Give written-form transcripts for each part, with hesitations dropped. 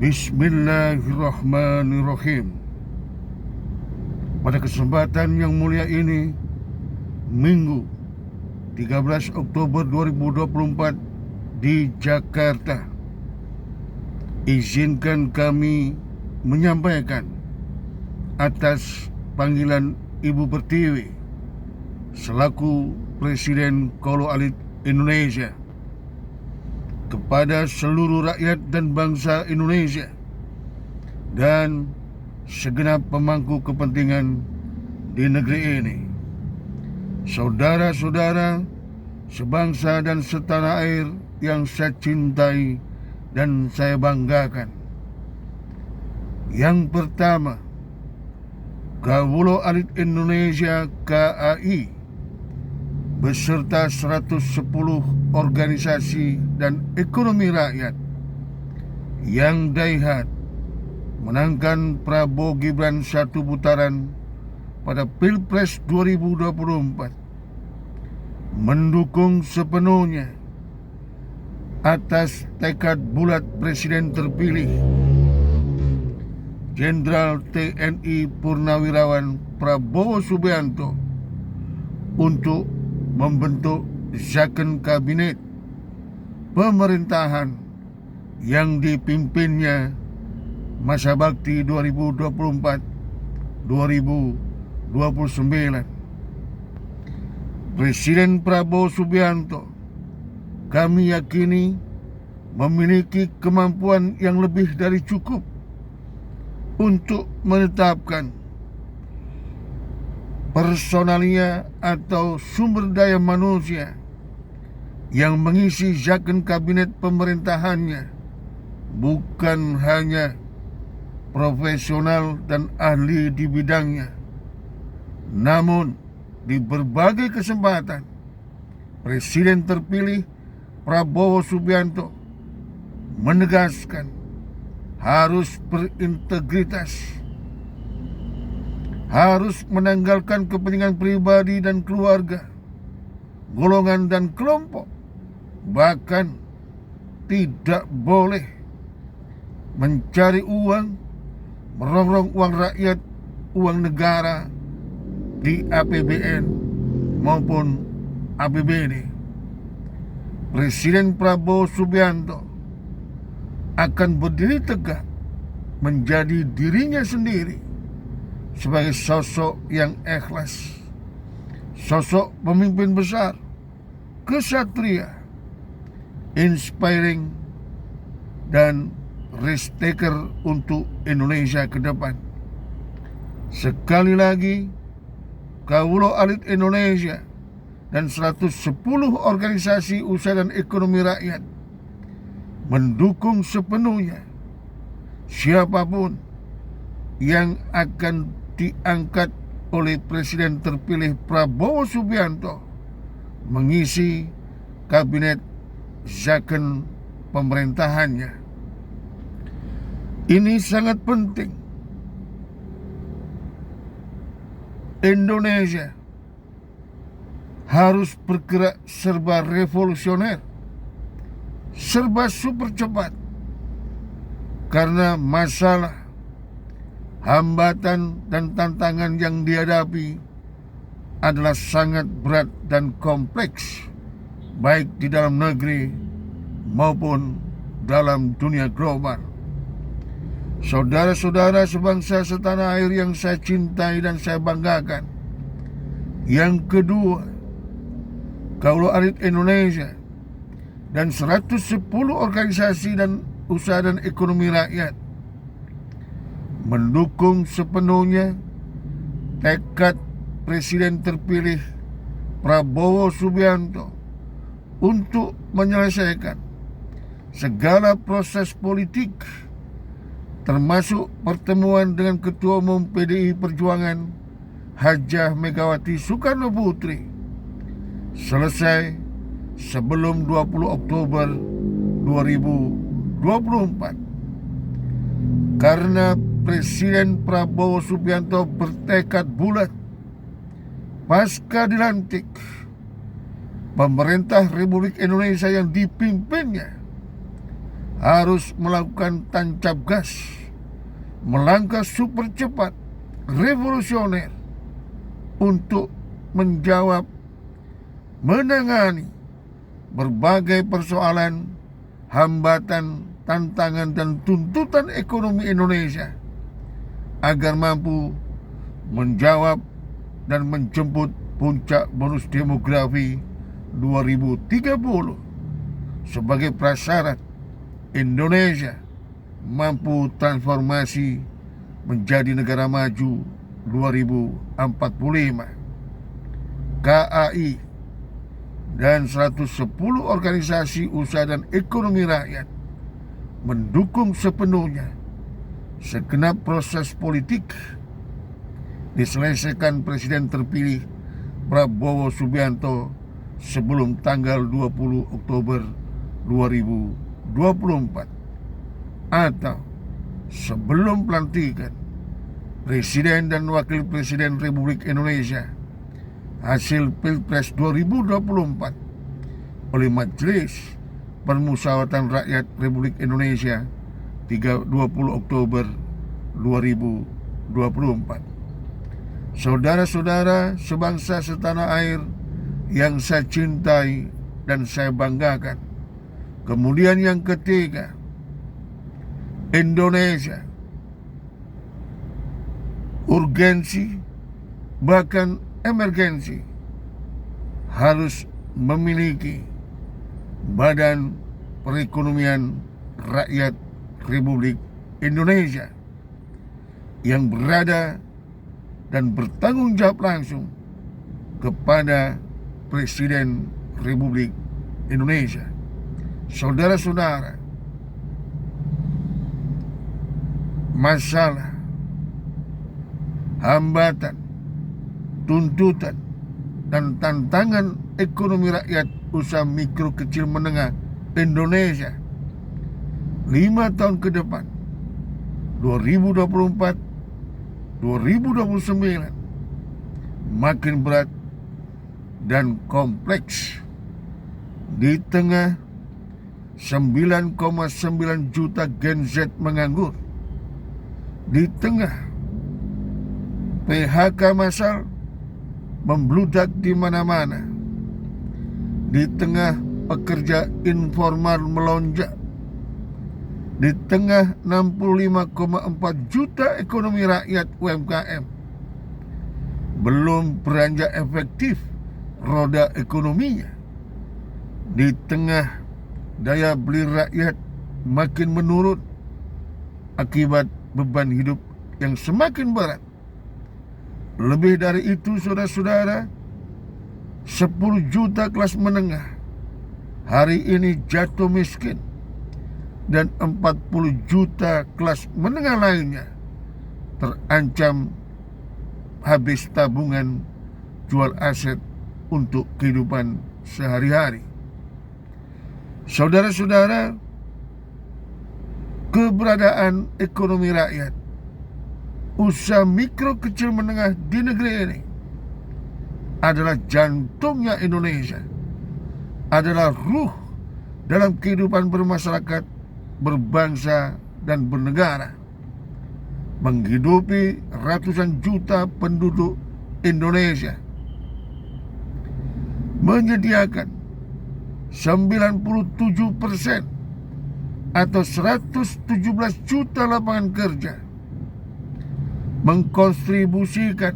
Bismillahirrahmanirrahim. Pada kesempatan yang mulia ini, Minggu 13 Oktober 2024 di Jakarta, izinkan kami menyampaikan atas panggilan Ibu Pertiwi selaku Presiden Kolo Alit Indonesia kepada seluruh rakyat dan bangsa Indonesia dan segenap pemangku kepentingan di negeri ini. Saudara-saudara sebangsa dan setanah air yang saya cintai dan saya banggakan. Yang pertama, Kawulo Alit Indonesia KAI beserta 110 organisasi dan ekonomi rakyat yang daihat menangkan Prabowo Gibran satu putaran pada Pilpres 2024, mendukung sepenuhnya atas tekad bulat Presiden terpilih Jenderal TNI Purnawirawan Prabowo Subianto untuk membentuk Zakon Kabinet Pemerintahan yang dipimpinnya masa bakti 2024-2029. Presiden Prabowo Subianto kami yakini memiliki kemampuan yang lebih dari cukup untuk menetapkan personalia atau sumber daya manusia yang mengisi zakon kabinet pemerintahannya bukan hanya profesional dan ahli di bidangnya, namun di berbagai kesempatan Presiden terpilih Prabowo Subianto menegaskan harus berintegritas, harus menanggalkan kepentingan pribadi dan keluarga, golongan dan kelompok, bahkan tidak boleh mencari uang, merongrong uang rakyat, uang negara di APBN maupun APBD. Presiden Prabowo Subianto akan berdiri tegak menjadi dirinya sendiri sebagai sosok yang ikhlas, sosok pemimpin besar, kesatria, inspiring, dan risk taker untuk Indonesia ke depan. Sekali lagi, Kawulo Alit Indonesia dan 110 organisasi usaha dan ekonomi rakyat mendukung sepenuhnya siapapun yang akan diangkat oleh Presiden terpilih Prabowo Subianto mengisi kabinet zakon pemerintahannya. Ini sangat penting. Indonesia harus bergerak serba revolusioner, serba super cepat, karena masalah, hambatan dan tantangan yang dihadapi adalah sangat berat dan kompleks, baik di dalam negeri maupun dalam dunia global. Saudara-saudara sebangsa setanah air yang saya cintai dan saya banggakan. Yang kedua, Kawulo Alit Indonesia dan 110 organisasi dan usaha dan ekonomi rakyat mendukung sepenuhnya tekad Presiden terpilih Prabowo Subianto untuk menyelesaikan segala proses politik, termasuk pertemuan dengan Ketua Umum PDI Perjuangan Hajah Megawati Soekarno Putri selesai sebelum 20 Oktober 2024. Karena Presiden Prabowo Subianto bertekad bulat pasca dilantik pemerintah Republik Indonesia yang dipimpinnya harus melakukan tancap gas, melangkah super cepat, revolusioner untuk menjawab, menangani berbagai persoalan, hambatan, tantangan, dan tuntutan ekonomi Indonesia agar mampu menjawab dan menjemput puncak bonus demografi 2030 sebagai prasyarat Indonesia mampu transformasi menjadi negara maju 2045. KAI dan 110 organisasi usaha dan ekonomi rakyat mendukung sepenuhnya segenap proses politik diselesaikan Presiden terpilih Prabowo Subianto sebelum tanggal 20 Oktober 2024 atau sebelum pelantikan Presiden dan Wakil Presiden Republik Indonesia hasil Pilpres 2024 oleh Majelis Permusyawaratan Rakyat Republik Indonesia 20 Oktober 2024. Saudara-saudara sebangsa setanah air yang saya cintai dan saya banggakan. Kemudian yang ketiga, Indonesia urgensi bahkan emergensi harus memiliki Badan Perekonomian Rakyat Republik Indonesia yang berada dan bertanggung jawab langsung kepada Presiden Republik Indonesia. Saudara-saudara, masalah, hambatan, tuntutan, dan tantangan ekonomi rakyat usaha mikro kecil menengah Indonesia 5 tahun ke depan 2024-2029 makin berat dan kompleks. Di tengah 9,9 juta Gen Z menganggur, di tengah PHK massal membludak di mana-mana, di tengah pekerja informal melonjak, di tengah 65,4 juta ekonomi rakyat UMKM belum beranjak efektif roda ekonominya, di tengah daya beli rakyat makin menurun akibat beban hidup yang semakin berat. Lebih dari itu, saudara-saudara, 10 juta kelas menengah hari ini jatuh miskin dan 40 juta kelas menengah lainnya terancam habis tabungan jual aset untuk kehidupan sehari-hari. Saudara-saudara, keberadaan ekonomi rakyat, usaha mikro kecil menengah di negeri ini adalah jantungnya Indonesia, adalah ruh dalam kehidupan bermasyarakat, berbangsa, dan bernegara, menghidupi ratusan juta penduduk Indonesia, menyediakan 97% atau 117 juta lapangan kerja, mengkontribusikan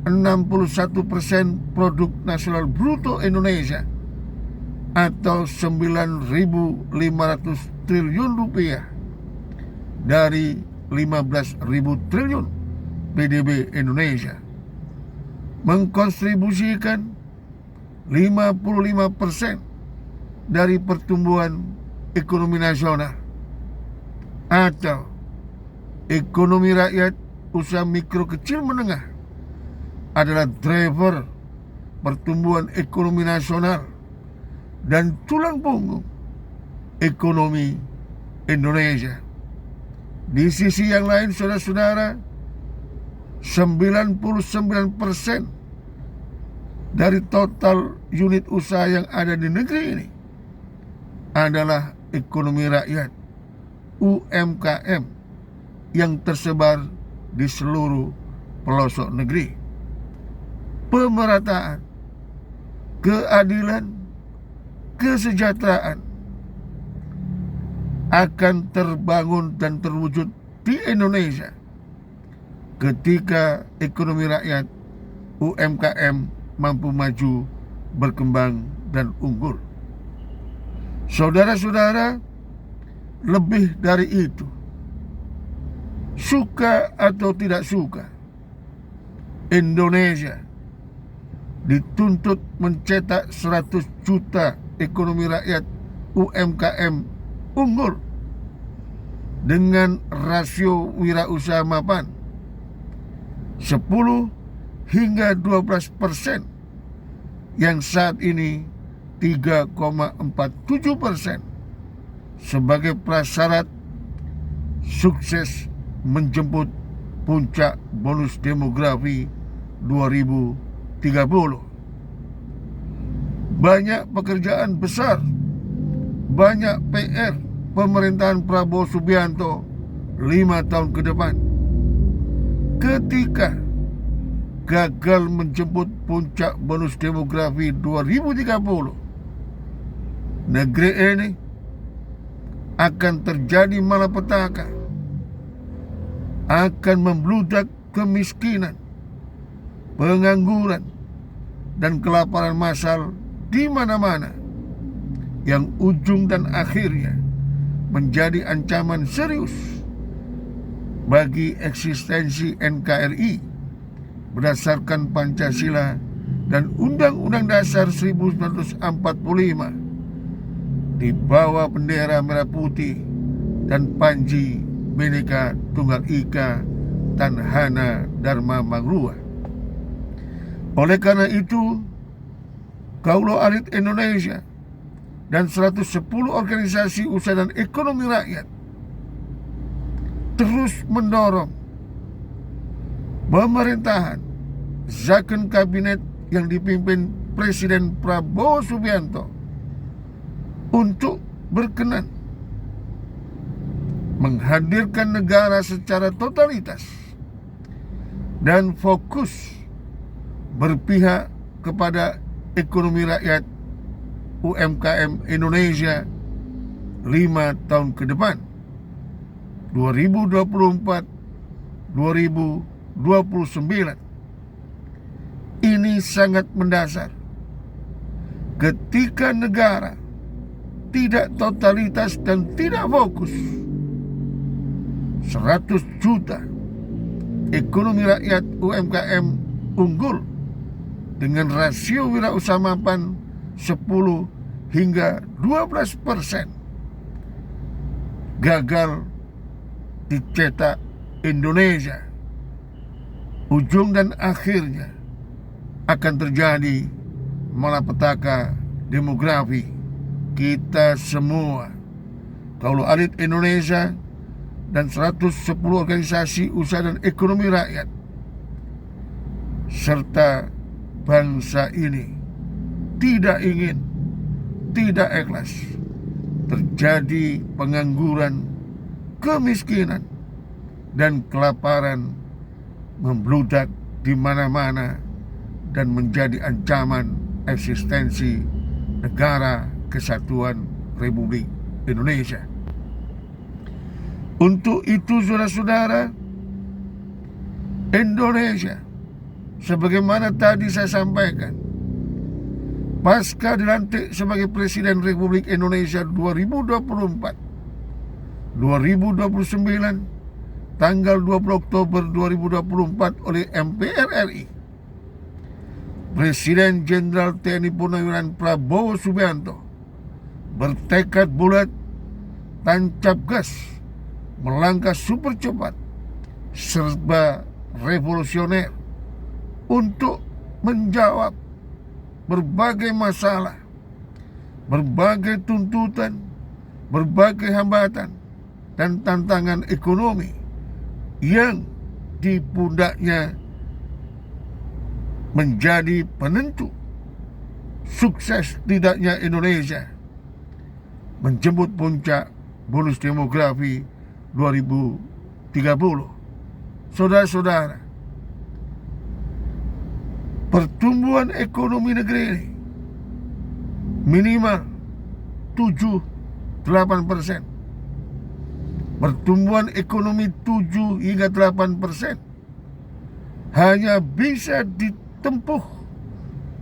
61% produk nasional bruto Indonesia atau 9.500 triliun rupiah dari 15.000 triliun PDB Indonesia, mengkontribusikan 55% dari pertumbuhan ekonomi nasional, atau ekonomi rakyat usaha mikro kecil menengah adalah driver pertumbuhan ekonomi nasional dan tulang punggung ekonomi Indonesia. Di sisi yang lain, saudara-saudara, 99% dari total unit usaha yang ada di negeri ini adalah ekonomi rakyat UMKM yang tersebar di seluruh pelosok negeri. Pemerataan, keadilan, kesejahteraan akan terbangun dan terwujud di Indonesia ketika ekonomi rakyat UMKM mampu maju, berkembang, dan unggul. Saudara-saudara, lebih dari itu, suka atau tidak suka, Indonesia dituntut mencetak 100 juta ekonomi rakyat UMKM unggul dengan rasio wirausaha mapan 10 hingga 12% yang saat ini 3,47% sebagai prasyarat sukses menjemput puncak bonus demografi 2030. Banyak pekerjaan besar, banyak PR pemerintahan Prabowo Subianto 5 tahun ke depan. Ketika gagal menjemput puncak bonus demografi 2030, negeri ini akan terjadi malapetaka, akan membludak kemiskinan, pengangguran, dan kelaparan massal di mana-mana, yang ujung dan akhirnya menjadi ancaman serius bagi eksistensi NKRI berdasarkan Pancasila dan Undang-Undang Dasar 1945 di bawah bendera merah putih dan Panji Bhinneka Tunggal Ika Tanhana Dharma Mangrua. Oleh karena itu, Kaulo Arit Indonesia dan 110 organisasi usaha dan ekonomi rakyat terus mendorong pemerintahan zakon kabinet yang dipimpin Presiden Prabowo Subianto untuk berkenan menghadirkan negara secara totalitas dan fokus berpihak kepada ekonomi rakyat UMKM Indonesia 5 tahun ke depan, 2024-2029. Ini sangat mendasar ketika negara tidak totalitas dan tidak fokus. 100 juta ekonomi rakyat UMKM unggul dengan rasio wirausaha mapan 10 hingga 12% gagal dicetak Indonesia. Ujung dan akhirnya akan terjadi malapetaka demografi. Kita semua, Kaulo Arit Indonesia dan 110 organisasi usaha dan ekonomi rakyat serta bangsa ini tidak ingin, tidak ikhlas terjadi pengangguran, kemiskinan, dan kelaparan membludak di mana-mana dan menjadi ancaman eksistensi negara kesatuan Republik Indonesia. Untuk itu, saudara-saudara, Indonesia, sebagaimana tadi saya sampaikan, pasca dilantik sebagai Presiden Republik Indonesia 2024-2029, tanggal 20 Oktober 2024 oleh MPR RI, Presiden Jenderal TNI Purnawirawan Prabowo Subianto bertekad bulat, tancap gas, melangkah super cepat, serba revolusioner untuk menjawab berbagai masalah, berbagai tuntutan, berbagai hambatan dan tantangan ekonomi yang di pundaknya menjadi penentu sukses tidaknya Indonesia menjemput puncak bonus demografi 2030. Saudara-saudara, pertumbuhan ekonomi negeri ini minimal 7-8%. Pertumbuhan ekonomi 7 hingga 8% hanya bisa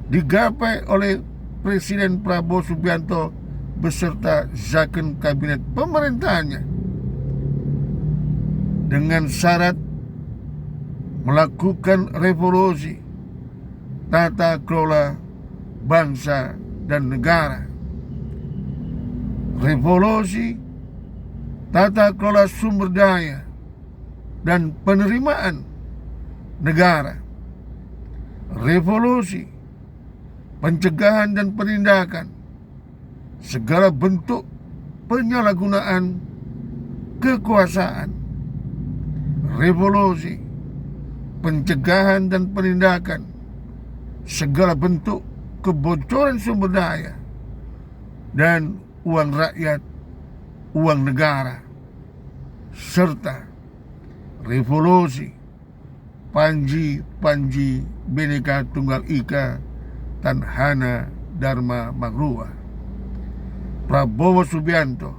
digapai oleh Presiden Prabowo Subianto beserta zakon kabinet pemerintahannya, dengan syarat melakukan revolusi tata kelola bangsa dan negara. Revolusi tata kelola sumber daya dan penerimaan negara. Revolusi pencegahan dan penindakan segala bentuk penyalahgunaan kekuasaan. Revolusi pencegahan dan penindakan segala bentuk kebocoran sumber daya dan uang rakyat, uang negara, serta revolusi Panji Bhinneka Tunggal Ika Tanhana Dharma Magruwa. Prabowo Subianto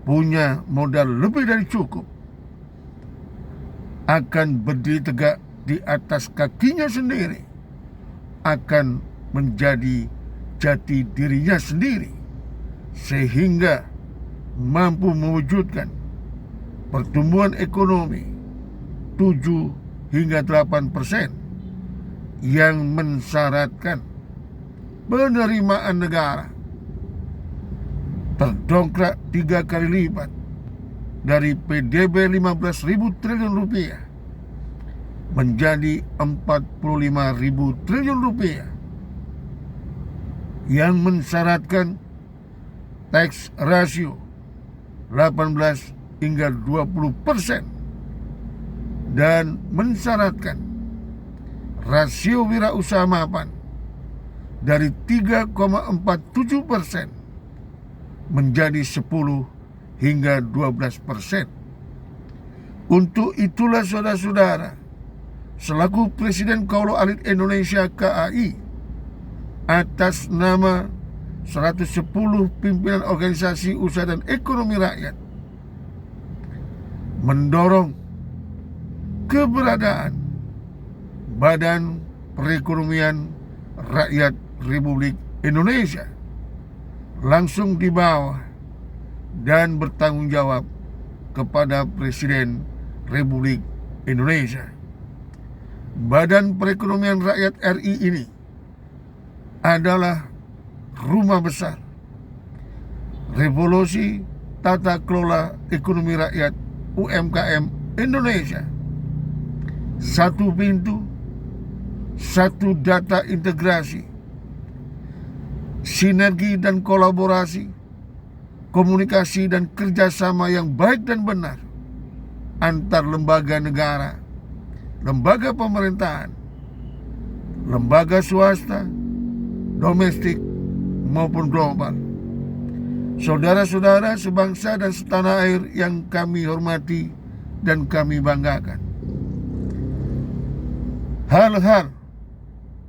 punya modal lebih dari cukup, akan berdiri tegak di atas kakinya sendiri, akan menjadi jati dirinya sendiri, sehingga mampu mewujudkan pertumbuhan ekonomi 7 hingga 8% yang mensyaratkan penerimaan negara terdongkrak 3 kali lipat dari PDB 15.000 triliun rupiah menjadi 45.000 triliun rupiah, yang mensyaratkan tax ratio 18 hingga 20% dan mensyaratkan rasio wirausaha mapan dari 3,47% menjadi 10 hingga 12%. Untuk itulah saudara-saudara, selaku Presiden Kaulo Alit Indonesia KAI, atas nama 110 pimpinan organisasi usaha dan ekonomi rakyat, mendorong keberadaan Badan Perekonomian Rakyat Republik Indonesia langsung di bawah dan bertanggung jawab kepada Presiden Republik Indonesia. Badan Perekonomian Rakyat RI ini adalah rumah besar revolusi tata kelola ekonomi rakyat UMKM Indonesia. Satu pintu, satu data integrasi, sinergi dan kolaborasi, komunikasi dan kerjasama yang baik dan benar antar lembaga negara, lembaga pemerintahan, lembaga swasta, domestik maupun global. Saudara-saudara sebangsa dan setanah air yang kami hormati dan kami banggakan, hal-hal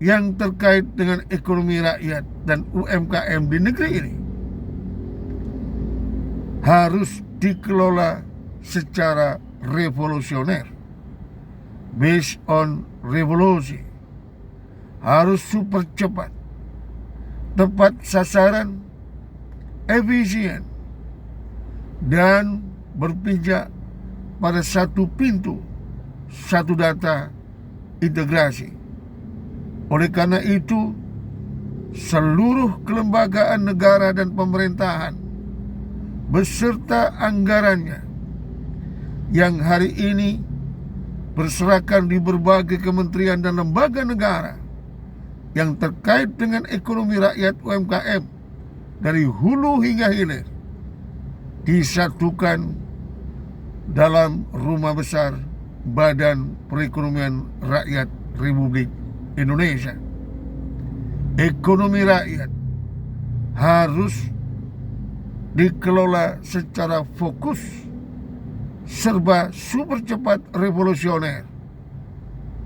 yang terkait dengan ekonomi rakyat dan UMKM di negeri ini harus dikelola secara revolusioner, based on revolusi. Harus super cepat, tepat sasaran, efisien, dan berpijak pada satu pintu, satu data integrasi. Oleh karena itu, seluruh kelembagaan negara dan pemerintahan beserta anggarannya yang hari ini berserakan di berbagai kementerian dan lembaga negara yang terkait dengan ekonomi rakyat UMKM dari hulu hingga hilir disatukan dalam rumah besar Badan Perekonomian Rakyat Republik Indonesia. Ekonomi rakyat harus dikelola secara fokus, serba super cepat revolusioner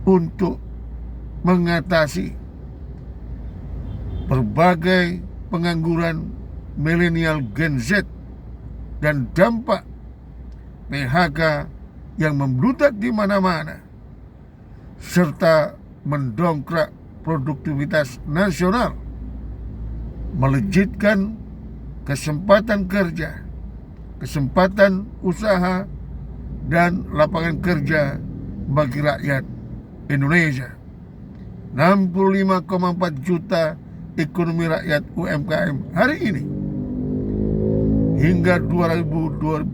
untuk mengatasi berbagai pengangguran milenial Gen Z dan dampak PHK yang membludak di mana-mana, serta mendongkrak produktivitas nasional, melejitkan kesempatan kerja, kesempatan usaha, dan lapangan kerja bagi rakyat Indonesia. 65,4 juta ekonomi rakyat UMKM hari ini hingga 2029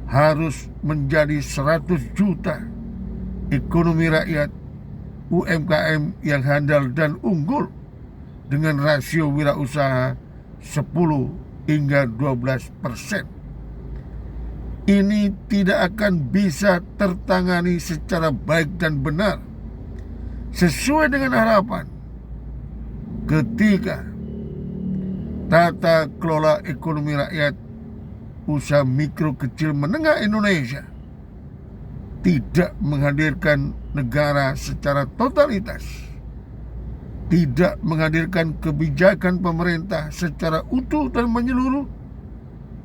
harus menjadi 100 juta ekonomi rakyat UMKM yang handal dan unggul dengan rasio wirausaha 10 hingga 12%. Ini tidak akan bisa tertangani secara baik dan benar sesuai dengan harapan ketika tata kelola ekonomi rakyat usaha mikro kecil menengah Indonesia tidak menghadirkan negara secara totalitas, tidak menghadirkan kebijakan pemerintah secara utuh dan menyeluruh,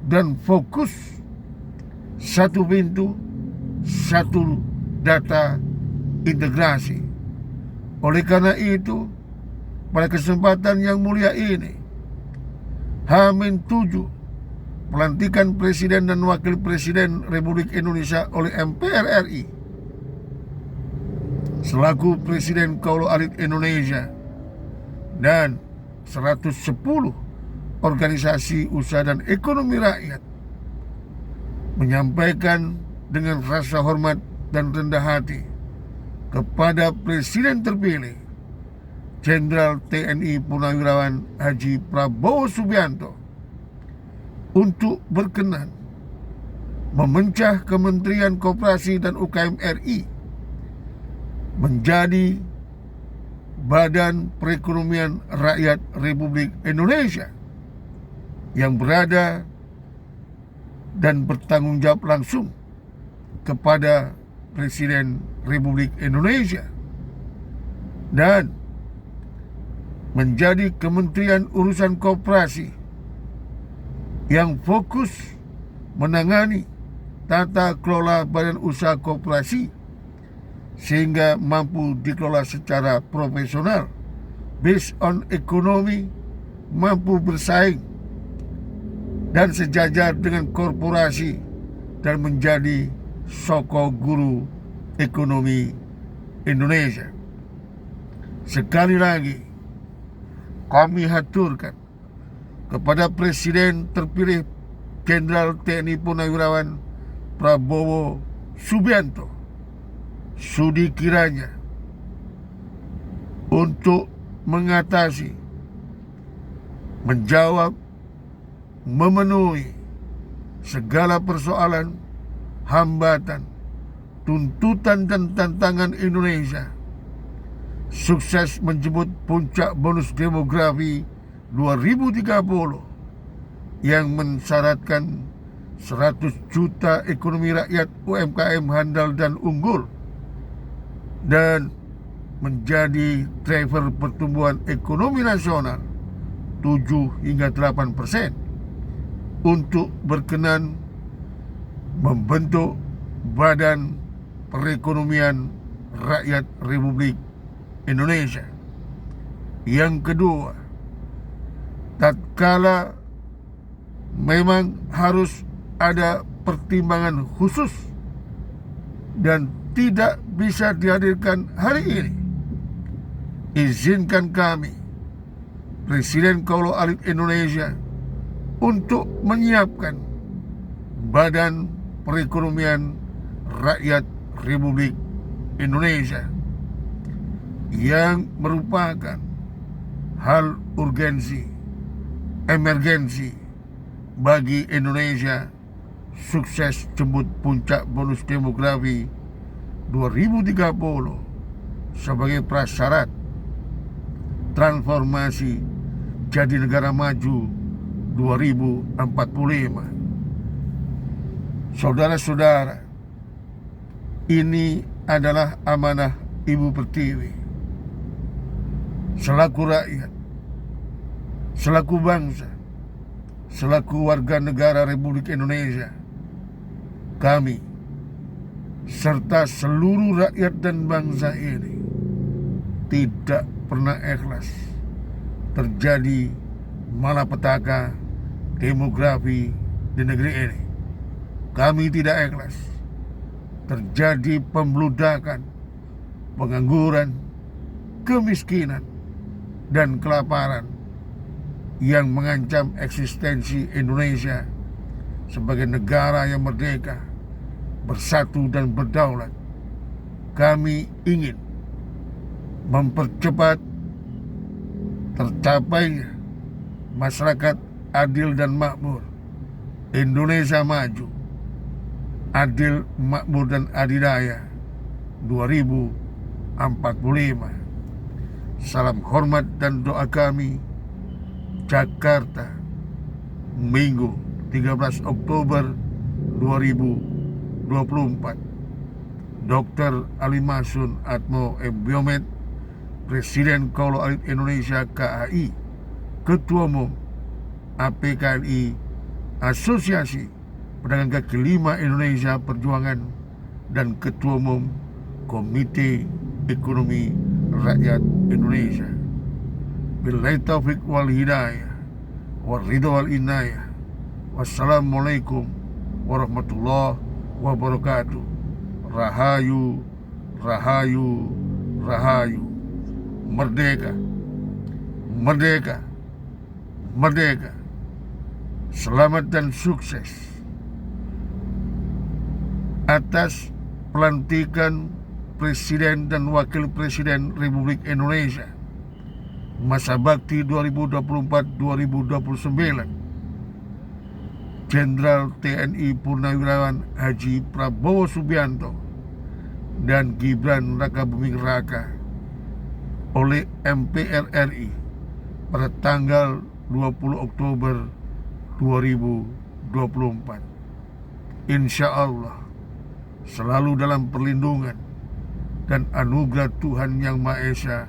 dan fokus satu pintu, satu data integrasi. Oleh karena itu, pada kesempatan yang mulia ini, H-7 pelantikan Presiden dan Wakil Presiden Republik Indonesia oleh MPR RI selaku Presiden Kaula Alit Indonesia dan 110 organisasi usaha dan ekonomi rakyat menyampaikan dengan rasa hormat dan rendah hati kepada Presiden terpilih Jenderal TNI Purnawirawan Haji Prabowo Subianto untuk berkenan memecah Kementerian Koperasi dan UKM RI menjadi Badan Perekonomian Rakyat Republik Indonesia yang berada dan bertanggung jawab langsung kepada Presiden Republik Indonesia, dan menjadi Kementerian Urusan Koperasi yang fokus menangani tata kelola badan usaha koperasi sehingga mampu dikelola secara profesional, based on ekonomi, mampu bersaing dan sejajar dengan korporasi dan menjadi soko guru ekonomi Indonesia. Sekali lagi kami haturkan kepada Presiden terpilih Jenderal TNI Purnawirawan Prabowo Subianto sudi kiranya untuk mengatasi, menjawab, memenuhi segala persoalan, hambatan, tuntutan dan tantangan Indonesia, sukses menjemput puncak bonus demografi 2030 yang mensyaratkan 100 juta ekonomi rakyat UMKM handal dan unggul, dan menjadi driver pertumbuhan ekonomi nasional 7 hingga 8%, untuk berkenan membentuk Badan Perekonomian Rakyat Republik Indonesia. Yang kedua, tatkala memang harus ada pertimbangan khusus dan tidak bisa dihadirkan hari ini, izinkan kami, Presiden Kaula Alit Indonesia, untuk menyiapkan Badan Perekonomian Rakyat Republik Indonesia yang merupakan hal urgensi, emergensi bagi Indonesia sukses jemput puncak bonus demografi 2030 sebagai prasyarat transformasi jadi negara maju 2045. Saudara-saudara, ini adalah amanah Ibu Pertiwi. Selaku rakyat, selaku bangsa, selaku warga negara Republik Indonesia, kami serta seluruh rakyat dan bangsa ini tidak pernah ikhlas terjadi malapetaka demografi di negeri ini. Kami tidak ikhlas terjadi pembludakan, pengangguran, kemiskinan, dan kelaparan yang mengancam eksistensi Indonesia sebagai negara yang merdeka, bersatu dan berdaulat. Kami ingin mempercepat tercapainya masyarakat adil dan makmur, Indonesia maju, adil, makmur dan adidaya 2045. Salam hormat dan doa kami, Jakarta, Minggu 13 Oktober 2024. Dr. Ali Masun Atmo Biomed, Presiden Kaulo Alit Indonesia KAI, Ketua Umum APKNI, Asosiasi Pedagang Kaki Lima Indonesia Perjuangan, dan Ketua Umum Komite Ekonomi Rakyat Indonesia. Billahi taufiq wal hidayah, wal ridha wal inayah. Wassalamualaikum warahmatullahi wabarakatuh. Rahayu, rahayu, rahayu. Merdeka, merdeka, merdeka. Selamat dan sukses atas pelantikan Presiden dan Wakil Presiden Republik Indonesia masa bakti 2024-2029, Jenderal TNI Purnawirawan Haji Prabowo Subianto dan Gibran Rakabuming Raka oleh MPR RI pada tanggal 20 Oktober 2024. Insya Allah selalu dalam perlindungan dan anugerah Tuhan Yang Maha Esa,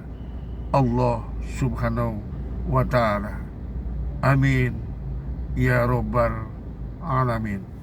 Allah Subhanahu wa Ta'ala. Amin ya Rabbal Alamin.